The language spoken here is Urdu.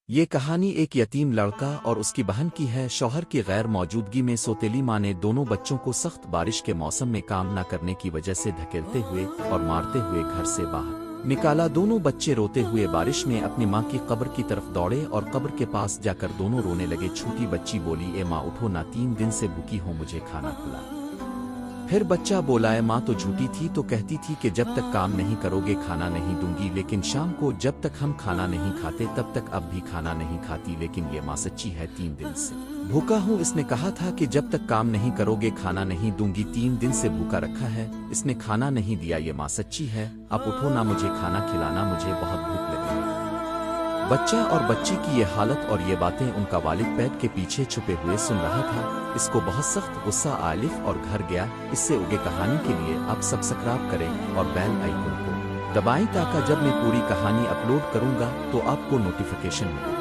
یہ کہانی ایک یتیم لڑکا اور اس کی بہن کی ہے۔ شوہر کی غیر موجودگی میں سوتیلی ماں نے دونوں بچوں کو سخت بارش کے موسم میں کام نہ کرنے کی وجہ سے دھکیلتے ہوئے اور مارتے ہوئے گھر سے باہر نکالا۔ دونوں بچے روتے ہوئے بارش میں اپنی ماں کی قبر کی طرف دوڑے اور قبر کے پاس جا کر دونوں رونے لگے۔ چھوٹی بچی بولی، اے ماں اٹھو نہ، 3 دن سے بھوکی ہوں، مجھے کھانا کھلا۔ پھر بچہ بولا، اے ماں تو جھوٹی تھی، تو کہتی تھی کہ جب تک کام نہیں کرو گے کھانا نہیں دوں گی، لیکن شام کو جب تک ہم کھانا نہیں کھاتے تب تک اب بھی کھانا نہیں کھاتی، لیکن یہ ماں سچی ہے، 3 دن سے بھوکا ہوں۔ اس نے کہا تھا کہ جب تک کام نہیں کرو گے کھانا نہیں دوں گی، 3 دن سے بھوکا رکھا ہے، اس نے کھانا نہیں دیا، یہ ماں سچی ہے، اب اٹھو نہ، مجھے کھانا کھلانا، مجھے بہت بھوک لگی ہے۔ بچہ اور بچی کی یہ حالت اور یہ باتیں ان کا والد پیٹ کے پیچھے چھپے ہوئے سن رہا تھا۔ اس کو بہت سخت غصہ آیا اور گھر گیا۔ اس سے اگے کہانی کے لیے آپ سبسکرائب کریں اور بیل آئیکن کو دبائیں تاکہ جب میں پوری کہانی اپلوڈ کروں گا تو آپ کو نوٹیفیکیشن ملے۔